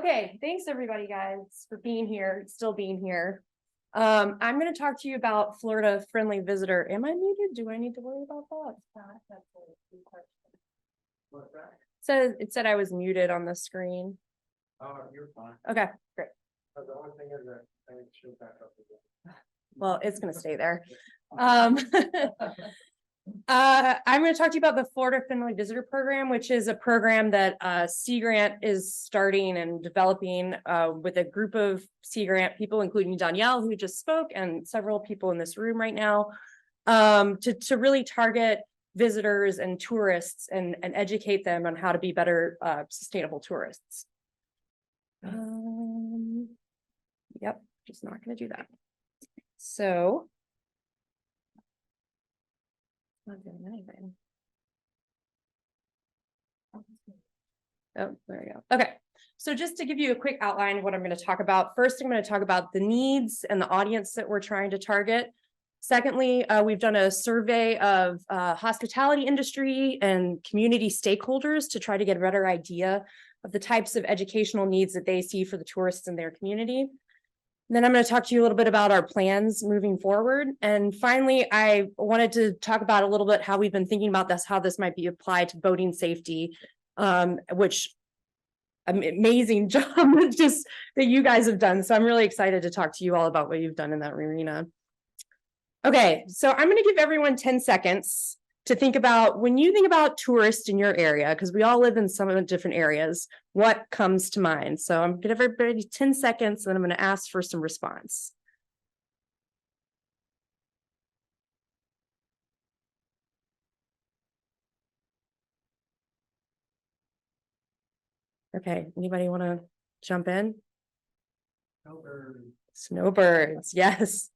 Okay, thanks everybody, guys, for being here, still being here. I'm going to talk to you about Florida friendly visitor. Am I muted? Do I need to worry about that? So it said I was muted on the screen. Oh, you're fine. Okay, great. The only thing is that I think she'll back up again. Well, it's going to stay there. I'm going to talk to you about the Florida Friendly Visitor Program, which is a program that Sea Grant is starting and developing with a group of Sea Grant people, including Danielle, who just spoke, and several people in this room right now, to really target visitors and tourists and educate them on how to be better sustainable tourists. Yep, just not going to do that. So. Not doing anything. Oh, there we go. Okay, so just to give you a quick outline of what I'm going to talk about. First, I'm going to talk about the needs and the audience that we're trying to target. Secondly, we've done a survey of hospitality industry and community stakeholders to try to get a better idea of the types of educational needs that they see for the tourists in their community. Then I'm going to talk to you a little bit about our plans moving forward. And finally, I wanted to talk about a little bit how we've been thinking about this, how this might be applied to boating safety, which amazing job just that you guys have done. So I'm really excited to talk to you all about what you've done in that arena. Okay, so I'm going to give everyone 10 seconds to think about, when you think about tourists in your area, because we all live in some different areas, what comes to mind? So I'm going to give everybody 10 seconds, and then I'm going to ask for some response. Okay, anybody want to jump in? Snowbirds. Snowbirds, yes.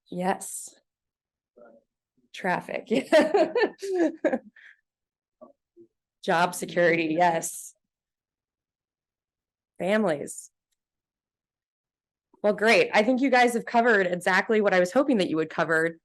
Yes. Traffic. Job security, yes. Families. Well, great. I think you guys have covered exactly what I was hoping that you would cover.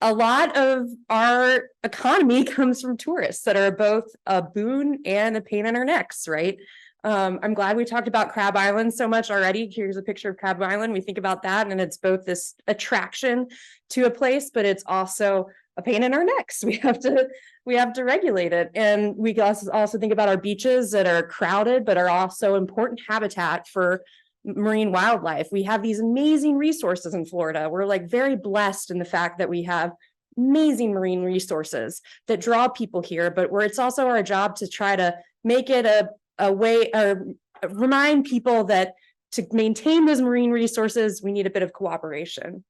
A lot of our economy comes from tourists that are both a boon and a pain in our necks, right? I'm glad we talked about Crab Island so much already. Here's a picture of Crab Island. We think about that, and it's both this attraction to a place, but it's also a pain in our necks. We have to regulate it. And we also think about our beaches that are crowded, but are also important habitat for marine wildlife. We have these amazing resources in Florida. We're like very blessed in the fact that we have amazing marine resources that draw people here, but where it's also our job to try to make it a way, or remind people that to maintain those marine resources, we need a bit of cooperation,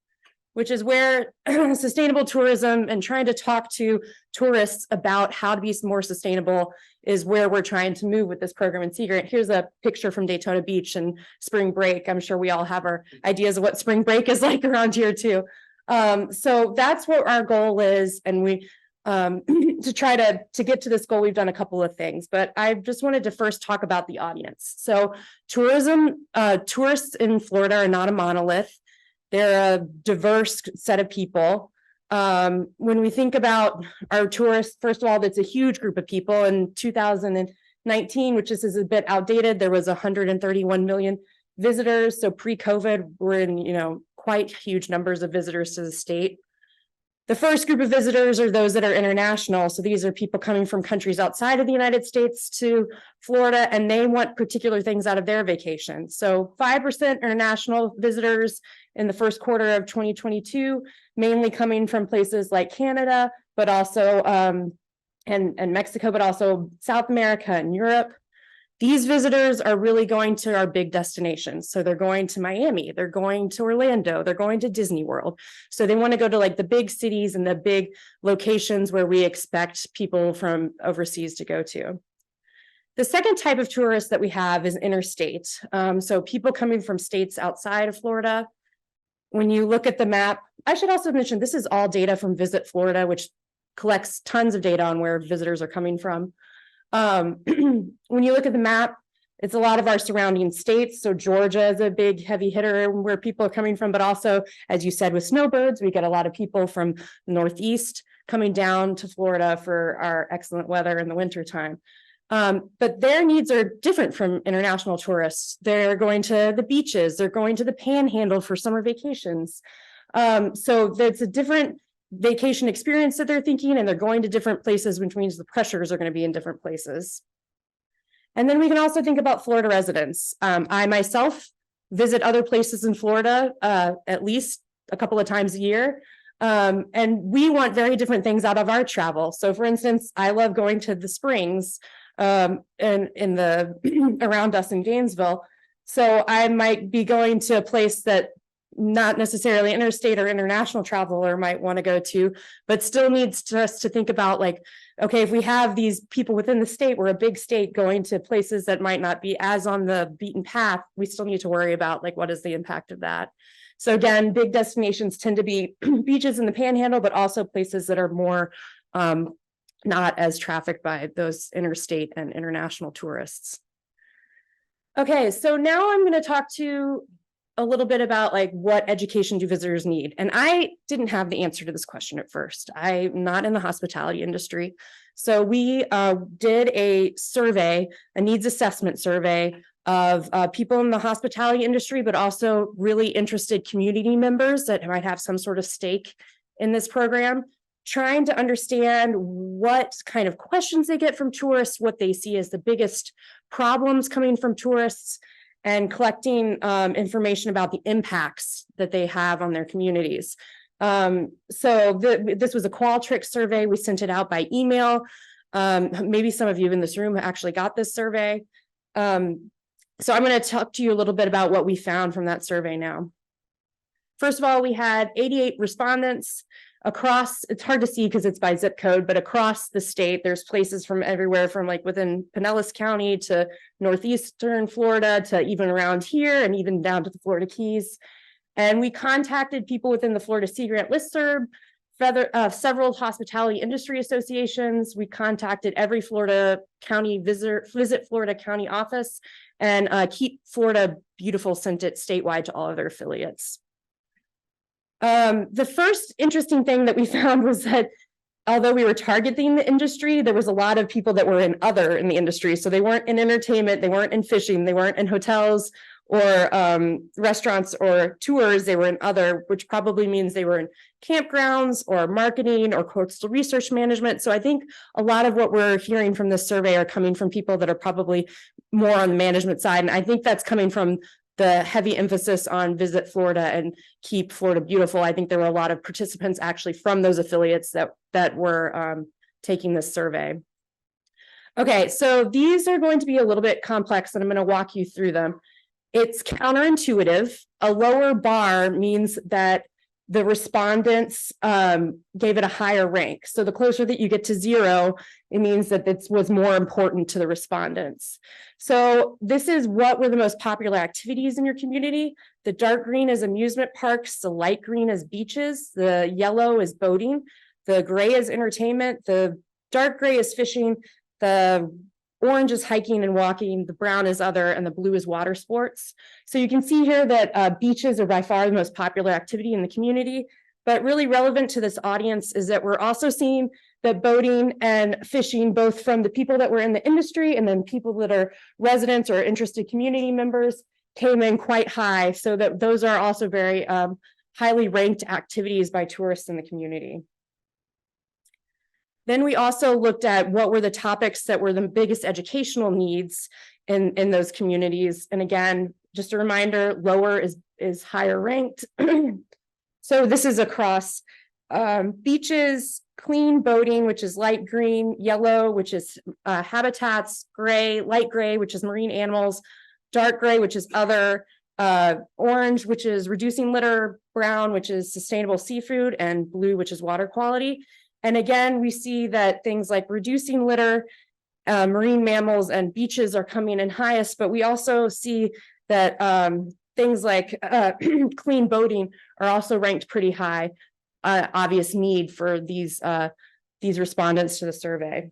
which is where sustainable tourism and trying to talk to tourists about how to be more sustainable is where we're trying to move with this program in Sea Grant. Here's a picture from Daytona Beach and spring break. I'm sure we all have our ideas of what spring break is like around here too. So that's what our goal is. And we, to try to get to this goal, we've done a couple of things, but I just wanted to first talk about the audience. So tourism, tourists in Florida are not a monolith. They're a diverse set of people. When we think about our tourists, first of all, that's a huge group of people. In 2019, which is a bit outdated, there was 131 million visitors. So pre-COVID, we're in, quite huge numbers of visitors to the state. The first group of visitors are those that are international. So these are people coming from countries outside of the United States to Florida, and they want particular things out of their vacation. So 5% international visitors in the first quarter of 2022, mainly coming from places like Canada, but also and Mexico, but also South America and Europe. These visitors are really going to our big destinations. So they're going to Miami, they're going to Orlando, they're going to Disney World. So they want to go to like the big cities and the big locations where we expect people from overseas to go to. The second type of tourist that we have is interstate. So people coming from states outside of Florida. When you look at the map, I should also mention this is all data from Visit Florida, which collects tons of data on where visitors are coming from. When you look at the map, it's a lot of our surrounding states. So Georgia is a big heavy hitter where people are coming from, but also, as you said, with snowbirds, we get a lot of people from the Northeast coming down to Florida for our excellent weather in the wintertime. But their needs are different from international tourists. They're going to the beaches, they're going to the panhandle for summer vacations. So that's a different vacation experience that they're thinking, and they're going to different places, which means the pressures are going to be in different places. And then we can also think about Florida residents. I myself visit other places in Florida at least a couple of times a year. And we want very different things out of our travel. So for instance, I love going to the springs and in the around us in Gainesville. So I might be going to a place that not necessarily interstate or international traveler might want to go to, but still needs us to think about, like, okay, if we have these people within the state, we're a big state going to places that might not be as on the beaten path, we still need to worry about, like, what is the impact of that? So again, big destinations tend to be beaches in the panhandle, but also places that are more not as trafficked by those interstate and international tourists. Okay, so now I'm going to talk to a little bit about, like, what education do visitors need? And I didn't have the answer to this question at first. I'm not in the hospitality industry. So we did a survey, a needs assessment survey of people in the hospitality industry, but also really interested community members that might have some sort of stake in this program, trying to understand what kind of questions they get from tourists, what they see as the biggest problems coming from tourists, and collecting information about the impacts that they have on their communities. This was a Qualtrics survey. We sent it out by email. Maybe some of you in this room actually got this survey. So I'm going to talk to you a little bit about what we found from that survey now. First of all, we had 88 respondents across, it's hard to see because it's by zip code, but across the state, there's places from everywhere from, like, within Pinellas County to northeastern Florida to even around here and even down to the Florida Keys. And we contacted people within the Florida Sea Grant listserv, several hospitality industry associations. We contacted every Florida County Visit Florida County office, and Keep Florida Beautiful sent it statewide to all of their affiliates. The first interesting thing that we found was that although we were targeting the industry, there was a lot of people that were in the industry. So they weren't in entertainment, they weren't in fishing, they weren't in hotels or restaurants or tours, they were in other, which probably means they were in campgrounds or marketing or coastal research management. So I think a lot of what we're hearing from this survey are coming from people that are probably more on the management side. And I think that's coming from the heavy emphasis on Visit Florida and Keep Florida Beautiful. I think there were a lot of participants actually from those affiliates that were taking this survey. Okay, so these are going to be a little bit complex, and I'm going to walk you through them. It's counterintuitive. A lower bar means that the respondents gave it a higher rank. So the closer that you get to 0, it means that this was more important to the respondents. So this is what were the most popular activities in your community. The dark green is amusement parks, the light green is beaches, the yellow is boating, the gray is entertainment, the dark gray is fishing, the orange is hiking and walking, the brown is other, and the blue is water sports. So you can see here that beaches are by far the most popular activity in the community, but really relevant to this audience is that we're also seeing that boating and fishing, both from the people that were in the industry and then people that are residents or interested community members, came in quite high. So that those are also very highly ranked activities by tourists in the community. Then we also looked at what were the topics that were the biggest educational needs in those communities. And again, just a reminder, lower is higher ranked. So this is across beaches, clean boating, which is light green, yellow, which is habitats, gray, light gray, which is marine animals, dark gray, which is other, orange, which is reducing litter, brown, which is sustainable seafood, and blue, which is water quality. And again, we see that things like reducing litter, marine mammals, and beaches are coming in highest, but we also see that things like clean boating are also ranked pretty high, obvious need for these respondents to the survey.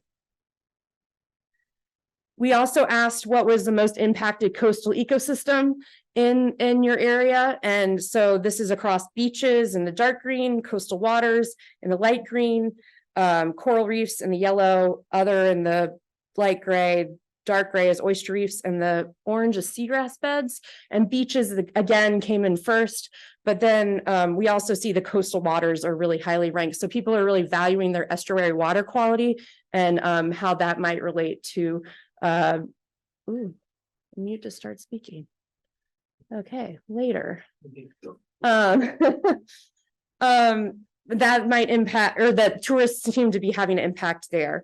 We also asked what was the most impacted coastal ecosystem in your area. And so this is across beaches in the dark green, coastal waters in the light green, coral reefs in the yellow, other in the light gray, dark gray is oyster reefs, and the orange is seagrass beds. And beaches, again, came in first. But then we also see the coastal waters are really highly ranked. So people are really valuing their estuary water quality and how that might relate to, mute to start speaking. Okay, later. That might impact, or that tourists seem to be having an impact there.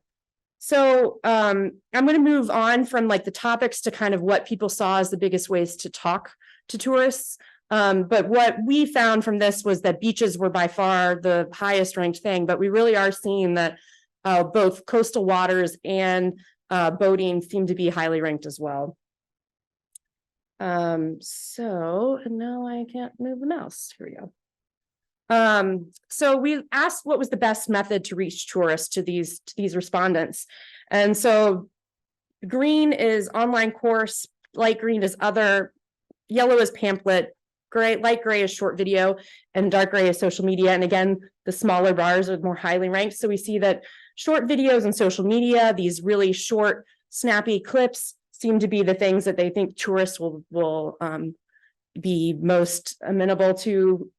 So I'm going to move on from like the topics to kind of what people saw as the biggest ways to talk to tourists. But what we found from this was that beaches were by far the highest ranked thing, but we really are seeing that both coastal waters and boating seem to be highly ranked as well. So now I can't move the mouse. Here we go. So we asked what was the best method to reach tourists to these respondents. And so green is online course, light green is other, yellow is pamphlet, gray, light gray is short video, and dark gray is social media. And again, the smaller bars are more highly ranked. So we see that short videos and social media, these really short, snappy clips seem to be the things that they think tourists will be most amenable to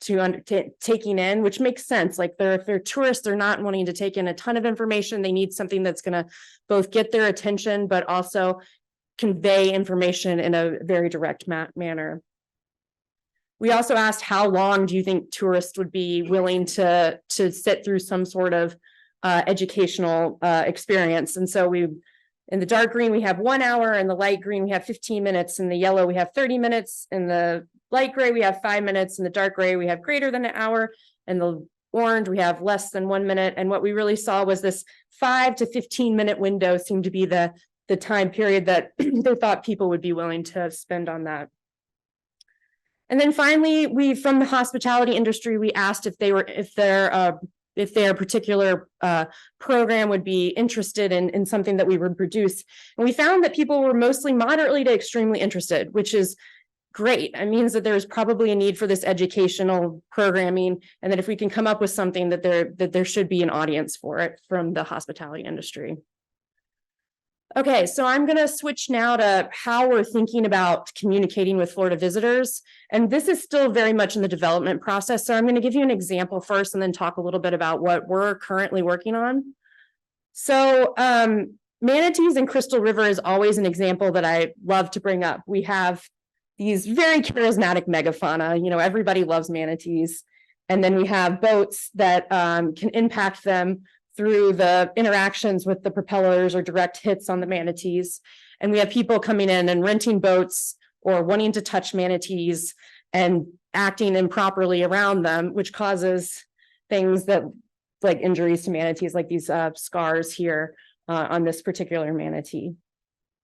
taking in, which makes sense. Like if they're tourists, they're not wanting to take in a ton of information. They need something that's going to both get their attention, but also convey information in a very direct manner. We also asked, how long do you think tourists would be willing to sit through some sort of educational experience? And so in the dark green, we have 1 hour. In the light green, we have 15 minutes. In the yellow, we have 30 minutes. In the light gray, we have 5 minutes. In the dark gray, we have greater than an hour. In the orange, we have less than 1 minute. And what we really saw was this 5 to 15 minute window seemed to be the time period that they thought people would be willing to spend on that. And then finally, from the hospitality industry, we asked if their particular program would be interested in something that we would produce. And we found that people were mostly moderately to extremely interested, which is great. It means that there's probably a need for this educational programming, and that if we can come up with something that there should be an audience for it from the hospitality industry. Okay, so I'm going to switch now to how we're thinking about communicating with Florida visitors. And this is still very much in the development process. So I'm going to give you an example first and then talk a little bit about what we're currently working on. So manatees in Crystal River is always an example that I love to bring up. We have these very charismatic megafauna. You know, everybody loves manatees. And then we have boats that can impact them through the interactions with the propellers or direct hits on the manatees. And we have people coming in and renting boats or wanting to touch manatees and acting improperly around them, which causes things that like injuries to manatees, like these scars here on this particular manatee.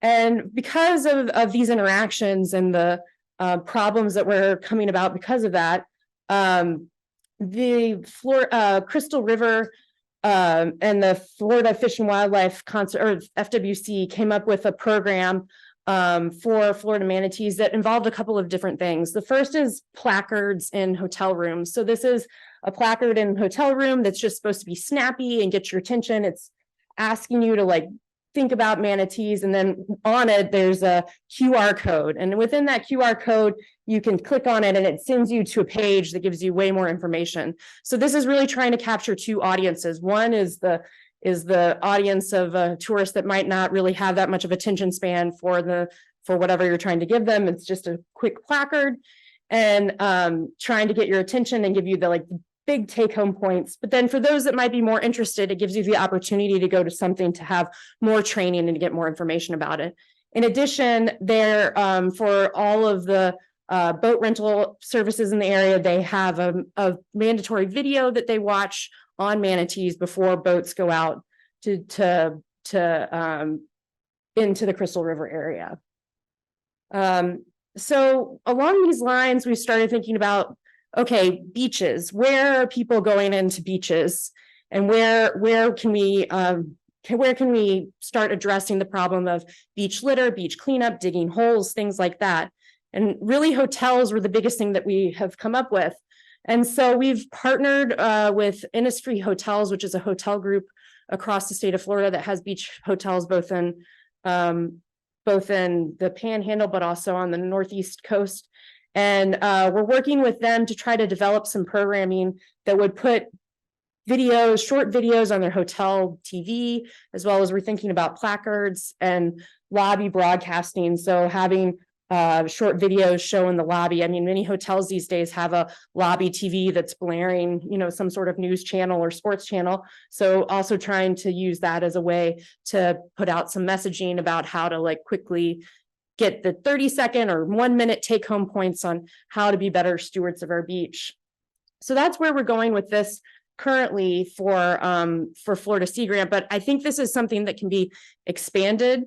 And because of these interactions and the problems that were coming about because of that, the Crystal River and the Florida Fish and Wildlife FWC came up with a program for Florida manatees that involved a couple of different things. The first is placards in hotel rooms. So this is a placard in a hotel room that's just supposed to be snappy and get your attention. It's asking you to like think about manatees, and then on it there's a QR code, and within that QR code you can click on it and it sends you to a page that gives you way more information. So this is really trying to capture two audiences. One is the audience of a tourist that might not really have that much of attention span for whatever you're trying to give them. It's just a quick placard and trying to get your attention and give you the big take-home points. But then for those that might be more interested, it gives you the opportunity to go to something to have more training and to get more information about it. In addition, there for all of the boat rental services in the area, they have a mandatory video that they watch on manatees before boats go out into the Crystal River area. So along these lines, we started thinking about, okay, beaches. Where are people going into beaches, and where can we start addressing the problem of beach litter, beach cleanup, digging holes, things like that? And really, hotels were the biggest thing that we have come up with. And so we've partnered with Innisfree Hotels, which is a hotel group across the state of Florida that has beach hotels both in both in the Panhandle, but also on the Northeast coast. And we're working with them to try to develop some programming that would put videos, short videos on their hotel TV, as well as we're thinking about placards and lobby broadcasting. So having short videos show in the lobby. I mean, many hotels these days have a lobby TV that's blaring, you know, some sort of news channel or sports channel. So also trying to use that as a way to put out some messaging about how to like quickly get the 30-second or 1-minute take home points on how to be better stewards of our beach. So that's where we're going with this currently for Florida Sea Grant, but I think this is something that can be expanded.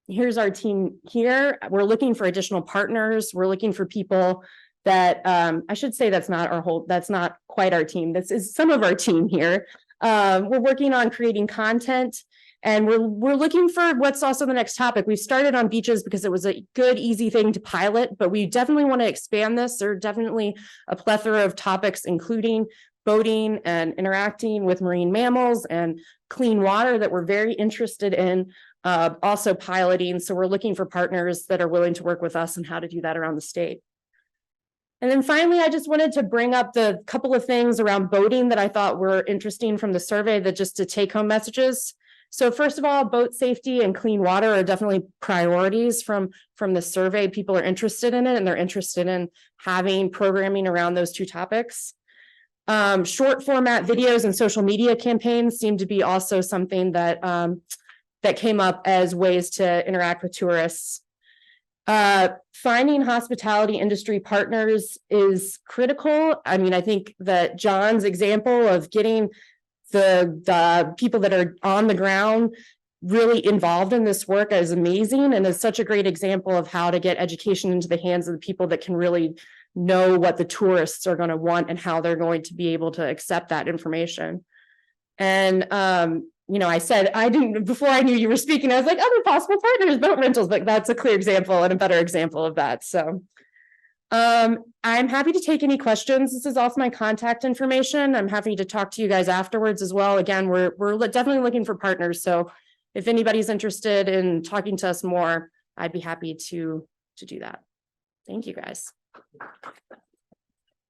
Here's our team here. We're looking for additional partners. We're looking for people that I should say that's not quite our team. This is some of our team here. We're working on creating content, and we're looking for what's also the next topic. We've started on beaches because it was a good, easy thing to pilot, but we definitely want to expand this. There are definitely a plethora of topics, including boating and interacting with marine mammals and clean water that we're very interested in. Also piloting. So we're looking for partners that are willing to work with us and how to do that around the state. And then finally, I just wanted to bring up the couple of things around boating that I thought were interesting from the survey, that just to take home messages. So first of all, boat safety and clean water are definitely priorities from the survey. People are interested in it, and they're interested in having programming around those two topics. Short format videos and social media campaigns seem to be also something that that came up as ways to interact with tourists. Finding hospitality industry partners is critical. I mean, I think that John's example of getting the people that are on the ground really involved in this work is amazing, and is such a great example of how to get education into the hands of the people that can really know what the tourists are going to want and how they're going to be able to accept that information. And you know, I said, I didn't, before I knew you were speaking, I was like, other possible partners, boat rentals, but that's a clear example and a better example of that. So I'm happy to take any questions. This is also my contact information. I'm happy to talk to you guys afterwards as well. Again, we're definitely looking for partners. So if anybody's interested in talking to us more, I'd be happy to do that. Thank you guys.